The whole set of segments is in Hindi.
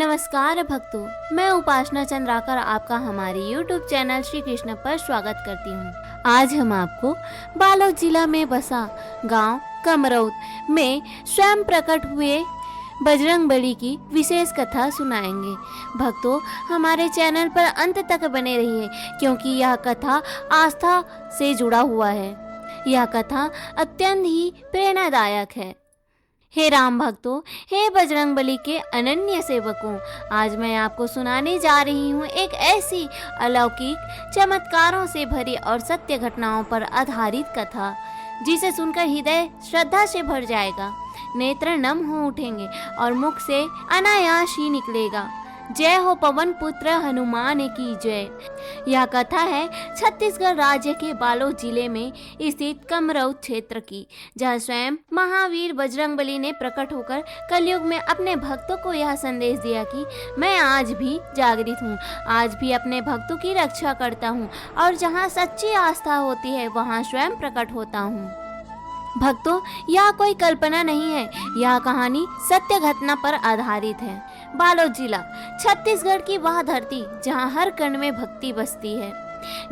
नमस्कार भक्तों, मैं उपासना चंद्राकर आपका हमारे YouTube चैनल श्री कृष्ण पर स्वागत करती हूँ। आज हम आपको बालोद जिला में बसा गांव कमरौद में स्वयं प्रकट हुए बजरंगबली की विशेष कथा सुनाएंगे। भक्तों, हमारे चैनल पर अंत तक बने रहिए क्योंकि यह कथा आस्था से जुड़ा हुआ है। यह कथा अत्यंत ही प्रेरणादायक है। हे राम भक्तों, हे बजरंगबली के अनन्य सेवकों, आज मैं आपको सुनाने जा रही हूँ एक ऐसी अलौकिक चमत्कारों से भरी और सत्य घटनाओं पर आधारित कथा जिसे सुनकर हृदय श्रद्धा से भर जाएगा, नेत्र नम हो उठेंगे और मुख से अनायास ही निकलेगा, जय हो पवन पुत्र हनुमान की जय। यह कथा है छत्तीसगढ़ राज्य के बालोद जिले में स्थित कमरौद क्षेत्र की, जहाँ स्वयं महावीर बजरंगबली ने प्रकट होकर कलयुग में अपने भक्तों को यह संदेश दिया कि मैं आज भी जागृत हूँ, आज भी अपने भक्तों की रक्षा करता हूँ और जहाँ सच्ची आस्था होती है वहाँ स्वयं प्रकट होता हूँ। भक्तों, यह कोई कल्पना नहीं है, यह कहानी सत्य घटना पर आधारित है। बालोद जिला छत्तीसगढ़ की वह धरती जहां हर कण में भक्ति बसती है।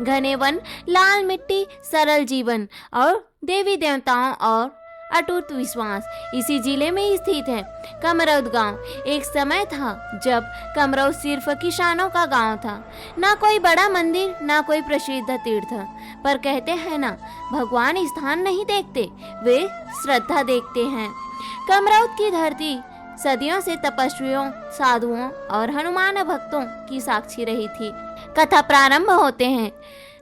घने वन, लाल मिट्टी, सरल जीवन और देवी देवताओं और अटूट विश्वास इसी जिले में स्थित है। कमरौद गांव एक समय था जब कमरौद सिर्फ किसानों का गांव था। ना कोई बड़ा मंदिर, ना कोई प्रसिद्ध तीर्थ, पर कहते हैं ना, भगवान स्थान नहीं देखते, वे श्रद्धा देखते हैं। कमरौद की धरती सदियों से तपस्वियों, साधुओं और हनुमान भक्तों की साक्षी रही थी। कथा प्रारंभ होते हैं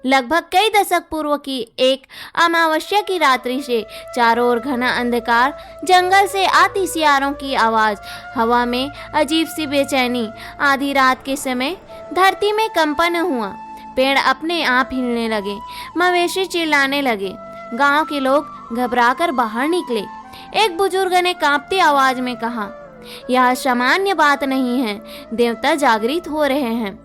लगभग कई दशक पूर्व की एक अमावस्या की रात्रि से। चारों ओर घना अंधकार, जंगल से आती सियारों की आवाज, हवा में अजीब सी बेचैनी। आधी रात के समय धरती में कंपन हुआ, पेड़ अपने आप हिलने लगे, मवेशी चिल्लाने लगे। गांव के लोग घबराकर बाहर निकले। एक बुजुर्ग ने कांपती आवाज में कहा, यह सामान्य बात नहीं है, देवता जागृत हो रहे हैं।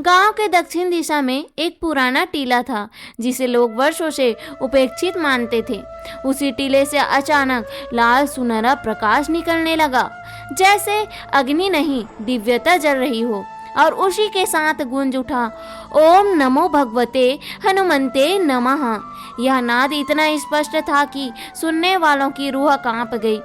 गांव के दक्षिण दिशा में एक पुराना टीला था जिसे लोग वर्षों से उपेक्षित मानते थे। उसी टीले से अचानक लाल सुनहरा प्रकाश निकलने लगा, जैसे अग्नि नहीं दिव्यता जल रही हो, और उसी के साथ गूंज उठा, ओम नमो भगवते हनुमंते नमः। यह नाद इतना स्पष्ट था कि सुनने वालों की रूह कांप गई।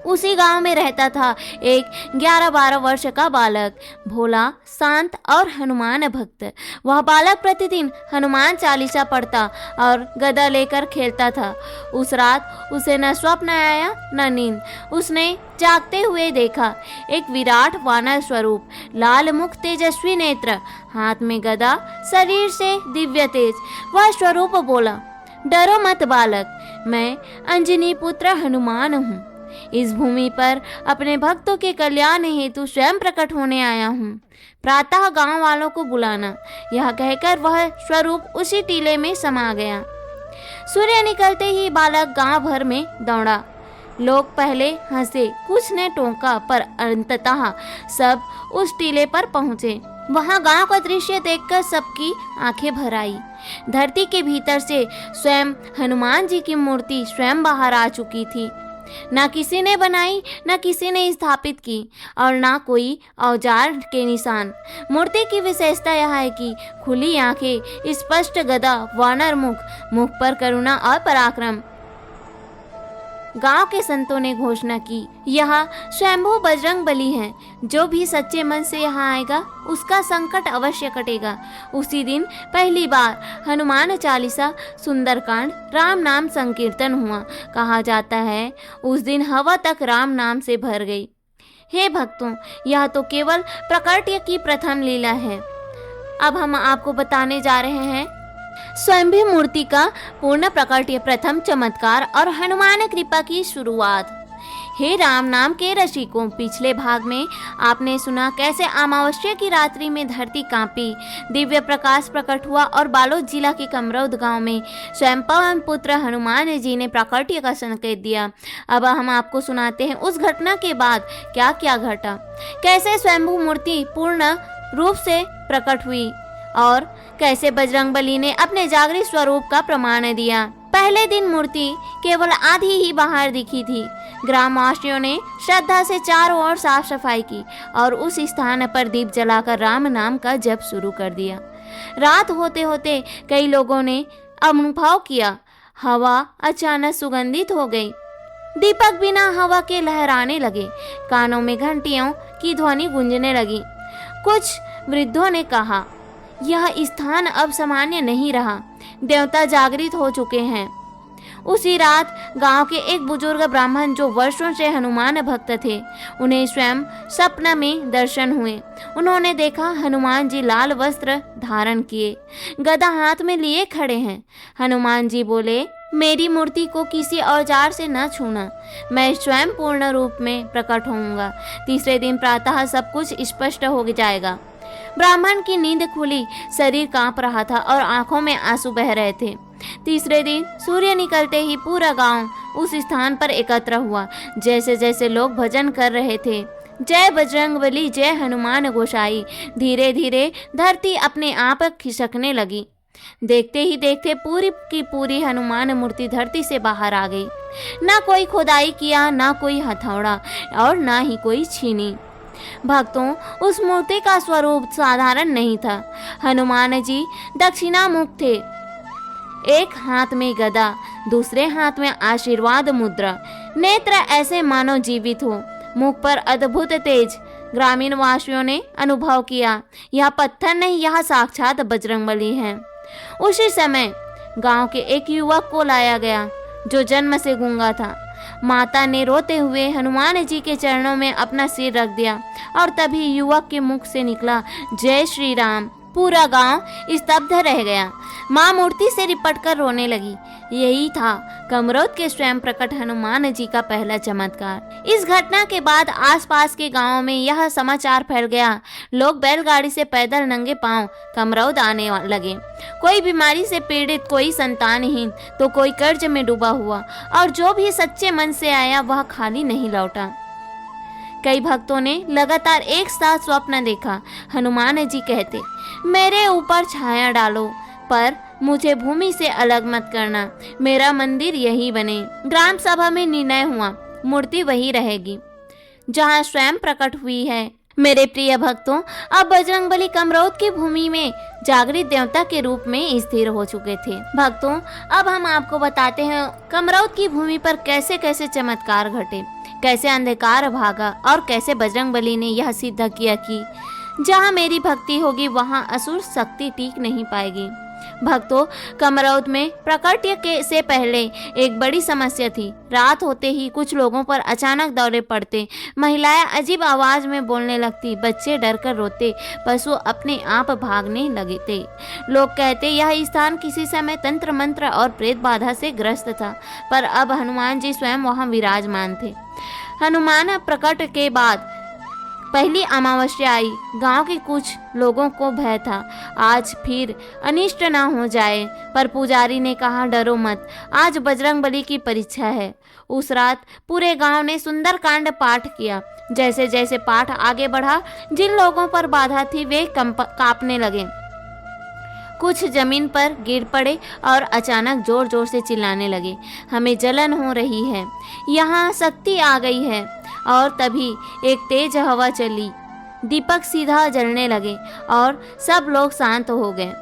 उसी गांव में रहता था एक 11-12 वर्ष का बालक, भोला, शांत और हनुमान भक्त। वह बालक प्रतिदिन हनुमान चालीसा पढ़ता और गदा लेकर खेलता था। उस रात उसे न स्वप्न आया न नींद। उसने जागते हुए देखा एक विराट वानर स्वरूप, लाल मुख, तेजस्वी नेत्र, हाथ में गदा, शरीर से दिव्य तेज। वह स्वरूप बोला, डरो मत बालक, मैं अंजनी पुत्र हनुमान हूँ। इस भूमि पर अपने भक्तों के कल्याण हेतु स्वयं प्रकट होने आया हूँ। प्रातः गांव वालों को बुलाना। यह कहकर वह स्वरूप उसी टीले में समा गया। सूर्य निकलते ही बालक गांव भर में दौड़ा। लोग पहले हंसे, कुछ ने टोका, पर अंततः सब उस टीले पर पहुंचे। वहां गांव का दृश्य देखकर सबकी आंखें भर आई। धरती के भीतर से स्वयं हनुमान जी की मूर्ति स्वयं बाहर आ चुकी थी। ना किसी ने बनाई, ना किसी ने स्थापित की, और ना कोई औजार के निशान। मूर्ति की विशेषता यह है कि खुली आंखें, स्पष्ट गदा, वानर मुख, मुख पर करुणा और पराक्रम। गांव के संतों ने घोषणा की, यह स्वयंभू बजरंगबली है। जो भी सच्चे मन से यहाँ आएगा उसका संकट अवश्य कटेगा। उसी दिन पहली बार हनुमान चालीसा, सुंदरकांड, राम नाम संकीर्तन हुआ। कहा जाता है उस दिन हवा तक राम नाम से भर गई। हे भक्तों, यह तो केवल प्रकट्य की प्रथम लीला है। अब हम आपको बताने जा रहे हैं स्वयंभू मूर्ति का पूर्ण प्रकट्य, प्रथम चमत्कार और हनुमान कृपा की शुरुआत। हे राम नाम के रसिकों, पिछले भाग में आपने सुना कैसे अमावस्या की रात्रि में धरती कांपी, दिव्य प्रकाश प्रकट हुआ और बालोद जिला के कमरौद गांव में स्वयं पवन पुत्र हनुमान जी ने प्राकट्य का संकेत दिया। अब हम आपको सुनाते हैं उस घटना के बाद क्या क्या घटा, कैसे स्वयंभू मूर्ति पूर्ण रूप से प्रकट हुई और कैसे बजरंगबली ने अपने जागृत स्वरूप का प्रमाण दिया। पहले दिन मूर्ति केवल आधी ही बाहर दिखी थी। ग्रामवासियों ने श्रद्धा से चारों ओर साफ सफाई की और उस स्थान पर दीप जलाकर राम नाम का जप शुरू कर दिया। रात होते होते कई लोगों ने अनुभव किया, हवा अचानक सुगंधित हो गई। दीपक बिना हवा के लहराने लगे, कानों में घंटियों की ध्वनि गूंजने लगी। कुछ वृद्धों ने कहा, यह स्थान अब सामान्य नहीं रहा, देवता जागृत हो चुके हैं। उसी रात गांव के एक बुजुर्ग ब्राह्मण जो वर्षों से हनुमान भक्त थे, उन्हें स्वयं सपना में दर्शन हुए। उन्होंने देखा हनुमान जी लाल वस्त्र धारण किए, गदा हाथ में लिए खड़े हैं। हनुमान जी बोले, मेरी मूर्ति को किसी औजार से न छूना, मैं स्वयं पूर्ण रूप में प्रकट होऊंगा। तीसरे दिन प्रातः सब कुछ स्पष्ट हो जाएगा। ब्राह्मण की नींद खुली, शरीर कांप रहा था और आंखों में आंसू बह रहे थे। तीसरे दिन सूर्य निकलते ही पूरा गांव उस स्थान पर एकत्र हुआ। जैसे जैसे लोग भजन कर रहे थे, जय बजरंगबली, जय हनुमान गोसाई, धीरे धीरे धरती अपने आप खिसकने लगी। देखते ही देखते पूरी की पूरी हनुमान मूर्ति धरती से बाहर आ गई। ना कोई खुदाई किया, ना कोई हथौड़ा और ना ही कोई छीनी। भक्तों, उस मूर्ति का स्वरूप साधारण नहीं था। हनुमान जी दक्षिणामुख थे, एक हाथ में गदा, दूसरे हाथ में आशीर्वाद मुद्रा, नेत्र ऐसे मानो जीवित हो, मुख पर अद्भुत तेज। ग्रामीण वासियों ने अनुभव किया, यह पत्थर नहीं, यह साक्षात बजरंगबली है। उसी समय गांव के एक युवक को लाया गया जो जन्म से गूंगा था। माता ने रोते हुए हनुमान जी के चरणों में अपना सिर रख दिया और तभी युवक के मुख से निकला, जय श्री राम। पूरा गांव स्तब्ध रह गया। मां मूर्ति से लिपटकर रोने लगी। यही था कमरौद के स्वयं प्रकट हनुमान जी का पहला चमत्कार। इस घटना के बाद आसपास के गांवों में यह समाचार फैल गया। लोग बैलगाड़ी से पैदल नंगे पांव कमरौद आने लगे। कोई बीमारी से पीड़ित, कोई संतानहीन, तो कोई कर्ज में डूबा हुआ, और जो भी सच्चे मन से आया वह खाली नहीं लौटा। कई भक्तों ने लगातार एक साथ स्वप्न देखा। हनुमान जी कहते, मेरे ऊपर छाया डालो, पर मुझे भूमि से अलग मत करना, मेरा मंदिर यही बने। ग्राम सभा में निर्णय हुआ, मूर्ति वही रहेगी जहाँ स्वयं प्रकट हुई है। मेरे प्रिय भक्तों, अब बजरंगबली कमरौद की भूमि में जागृत देवता के रूप में स्थिर हो चुके थे। भक्तों, अब हम आपको बताते हैं कमरौद की भूमि पर कैसे कैसे चमत्कार घटे, कैसे अंधकार भागा और कैसे बजरंगबली ने यह सिद्ध किया कि जहाँ मेरी भक्ति होगी वहाँ असुर शक्ति टिक नहीं पाएगी। भक्तों, कमरौद में प्रकट्य के से पहले एक बड़ी समस्या थी। रात होते ही कुछ लोगों पर अचानक दौरे पड़ते, महिलाएं अजीब आवाज में बोलने लगती, बच्चे डरकर रोते, पशु अपने आप भागने लगते। लोग कहते यह स्थान किसी समय तंत्र मंत्र और प्रेत बाधा से ग्रस्त था, पर अब हनुमान जी स्वयं वहां विराजमान थे। हनुमान प्रकट के बाद पहली अमावस्या आई। गांव के कुछ लोगों को भय था, आज फिर अनिष्ट ना हो जाए, पर पुजारी ने कहा, डरो मत, आज बजरंगबली की परीक्षा है। उस रात पूरे गांव ने सुंदरकांड पाठ किया। जैसे जैसे पाठ आगे बढ़ा, जिन लोगों पर बाधा थी वे कांपने लगे, कुछ जमीन पर गिर पड़े और अचानक जोर जोर से चिल्लाने लगे, हमें जलन हो रही है, यहाँ शक्ति आ गई है। और तभी एक तेज हवा चली, दीपक सीधा जलने लगे और सब लोग शांत हो गए।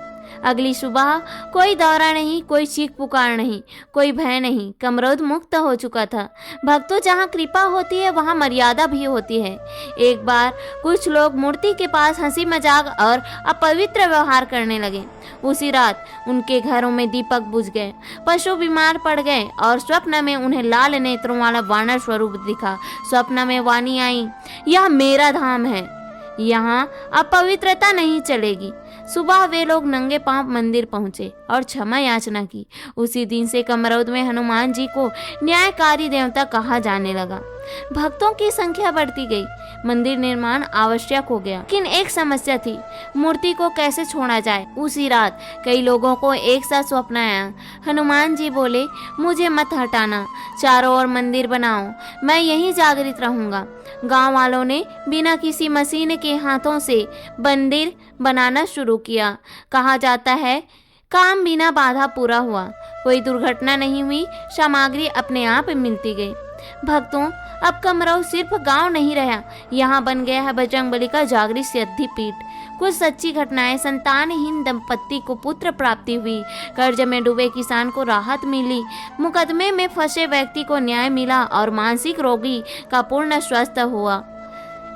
अगली सुबह कोई दौरा नहीं, कोई चीख पुकार नहीं, कोई भय नहीं, कमरौद मुक्त हो चुका था। भक्तों, जहाँ कृपा होती है वहाँ मर्यादा भी होती है। एक बार कुछ लोग मूर्ति के पास हंसी मजाक और अपवित्र व्यवहार करने लगे। उसी रात उनके घरों में दीपक बुझ गए, पशु बीमार पड़ गए और स्वप्न में उन्हें लाल नेत्रों वाला वानर स्वरूप दिखा। स्वप्न में वाणी आई, यह मेरा धाम है, यहाँ अपवित्रता नहीं चलेगी। सुबह वे लोग नंगे पांव मंदिर पहुंचे और क्षमा याचना की। उसी दिन से कमरौद में हनुमान जी को न्यायकारी देवता कहा जाने लगा। भक्तों की संख्या बढ़ती गई, मंदिर निर्माण आवश्यक हो गया। लेकिन एक समस्या थी, मूर्ति को कैसे छोड़ा जाए। उसी रात कई लोगों को एक साथ स्वप्न आया। हनुमान जी बोले, मुझे मत हटाना, चारों ओर मंदिर बनाओ, मैं यहीं जागृत रहूंगा। गांव वालों ने बिना किसी मशीन के हाथों से मंदिर बनाना शुरू किया। कहा जाता है काम बिना बाधा पूरा हुआ, कोई दुर्घटना नहीं हुई, सामग्री अपने आप मिलती गई। भक्तों, अब कमरऊ सिर्फ गांव नहीं रहा, यहाँ बन गया है बजरंगबली का जागृत सिद्धिपीठ। कुछ सच्ची घटनाएं, संतानहीन दंपत्ति को पुत्र प्राप्ति हुई, कर्ज में डूबे किसान को राहत मिली, मुकदमे में फंसे व्यक्ति को न्याय मिला और मानसिक रोगी का पूर्ण स्वस्थ हुआ।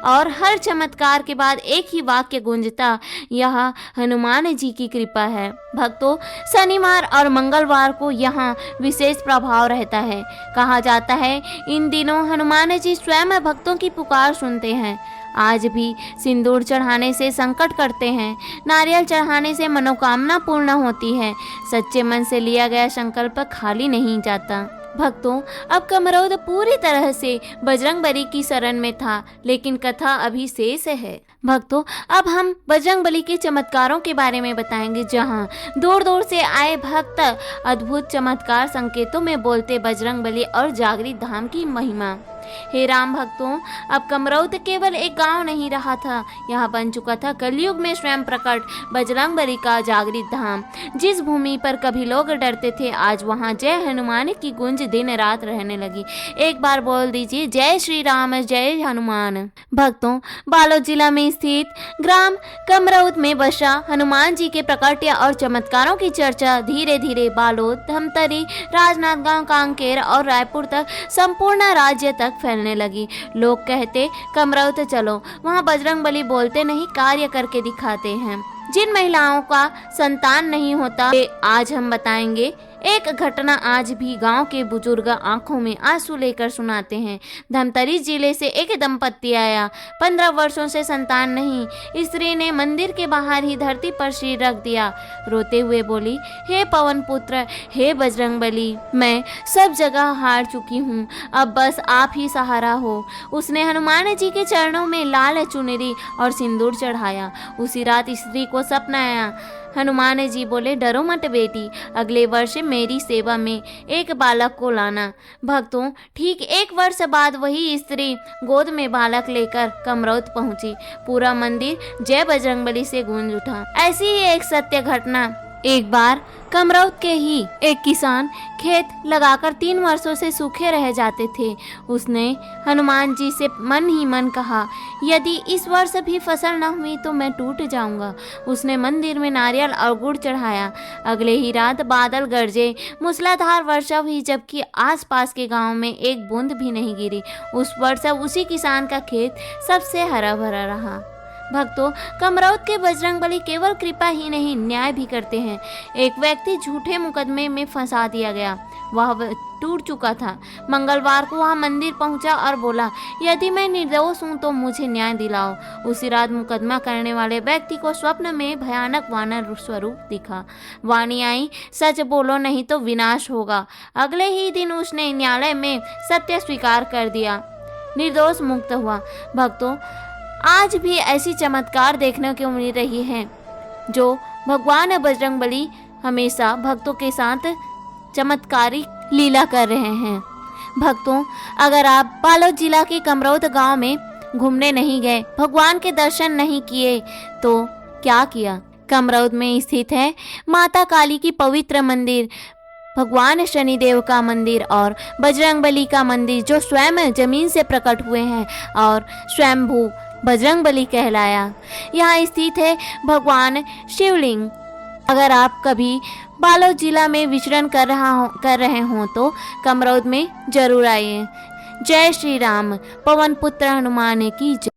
और हर चमत्कार के बाद एक ही वाक्य गूंजता, यह हनुमान जी की कृपा है। भक्तों, शनिवार और मंगलवार को यहाँ विशेष प्रभाव रहता है। कहा जाता है इन दिनों हनुमान जी स्वयं भक्तों की पुकार सुनते हैं। आज भी सिंदूर चढ़ाने से संकट कटते हैं, नारियल चढ़ाने से मनोकामना पूर्ण होती है, सच्चे मन से लिया गया संकल्प खाली नहीं जाता। भक्तों, अब कमरौद पूरी तरह से बजरंगबली की शरण में था, लेकिन कथा अभी शेष है। भक्तों, अब हम बजरंगबली के चमत्कारों के बारे में बताएंगे, जहां दूर दूर से आए भक्त अद्भुत चमत्कार संकेतों में बोलते बजरंगबली और जागृत धाम की महिमा। हे राम भक्तों, अब कमरौद केवल एक गांव नहीं रहा था, यह बन चुका था कलयुग में स्वयं प्रकट बजरंगबली का जागृत धाम। जिस भूमि पर कभी लोग डरते थे, आज वहां जय हनुमान की गूंज दिन रात रहने लगी। एक बार बोल दीजिए, जय श्री राम, जय हनुमान। भक्तों, बालोद जिला में स्थित ग्राम कमरौद में बसा हनुमान जी के प्रकट्य और चमत्कारों की चर्चा धीरे धीरे बालोद, धमतरी, राजनांदगांव, कांकेर और रायपुर तक संपूर्ण राज्य तक फैलने लगी। लोग कहते, कमरौद चलो, वहाँ बजरंगबली बोलते नहीं, कार्य करके दिखाते हैं। जिन महिलाओं का संतान नहीं होता, वे आज हम बताएंगे। एक घटना आज भी गांव के बुजुर्ग आंखों में आंसू लेकर सुनाते हैं। धमतरी जिले से एक दंपत्ति आया, 15 वर्षों से संतान नहीं। स्त्री ने मंदिर के बाहर ही धरती पर सिर रख दिया, रोते हुए बोली, हे पवन पुत्र, हे बजरंगबली, मैं सब जगह हार चुकी हूँ, अब बस आप ही सहारा हो। उसने हनुमान जी के चरणों में लाल चुनरी और सिंदूर चढ़ाया। उसी रात स्त्री को सपना आया। हनुमान जी बोले, डरो मत बेटी, अगले वर्ष मेरी सेवा में एक बालक को लाना। भक्तों, ठीक 1 वर्ष बाद वही स्त्री गोद में बालक लेकर कमरौद पहुंची। पूरा मंदिर जय बजरंगबली से गूंज उठा। ऐसी ही एक सत्य घटना। एक बार कमरौद के ही एक किसान खेत लगाकर 3 वर्षों से सूखे रह जाते थे। उसने हनुमान जी से मन ही मन कहा, यदि इस वर्ष भी फसल न हुई तो मैं टूट जाऊंगा। उसने मंदिर में नारियल और गुड़ चढ़ाया। अगले ही रात बादल गरजे, मूसलाधार वर्षा हुई, जबकि आसपास के गांव में एक बूंद भी नहीं गिरी। उस वर्ष उसी किसान का खेत सबसे हरा भरा रहा। भक्तों, कमरौद के बजरंगबली केवल कृपा ही नहीं, न्याय भी करते हैं। एक व्यक्ति झूठे मुकदमे में फंसा दिया गया, वह टूट चुका था। मंगलवार को वह मंदिर पहुंचा और बोला, यदि मैं निर्दोष हूं तो मुझे न्याय दिलाओ। उसी रात मुकदमा करने वाले व्यक्ति को स्वप्न में भयानक वानर स्वरूप दिखा। वाणी आई, सच बोलो नहीं तो विनाश होगा। अगले ही दिन उसने न्यायालय में सत्य स्वीकार कर दिया, निर्दोष मुक्त हुआ। भक्तों, आज भी ऐसी चमत्कार देखने को मिल रही है, जो भगवान बजरंगबली हमेशा भक्तों के साथ चमत्कारी लीला कर रहे हैं। भक्तों, अगर आप बालोद जिला के कमरौद गांव में घूमने नहीं गए, भगवान के दर्शन नहीं किए, तो क्या किया? कमरौद में स्थित है माता काली की पवित्र मंदिर, भगवान शनिदेव का मंदिर और बजरंगबली का मंदिर, जो स्वयं जमीन से प्रकट हुए हैं और स्वयंभू बजरंगबली कहलाया। यहाँ स्थित है भगवान शिवलिंग। अगर आप कभी बालोद जिला में विचरण कर रहे हों तो कमरौद में जरूर आइए। जय श्री राम, पवन पुत्र हनुमान की जय।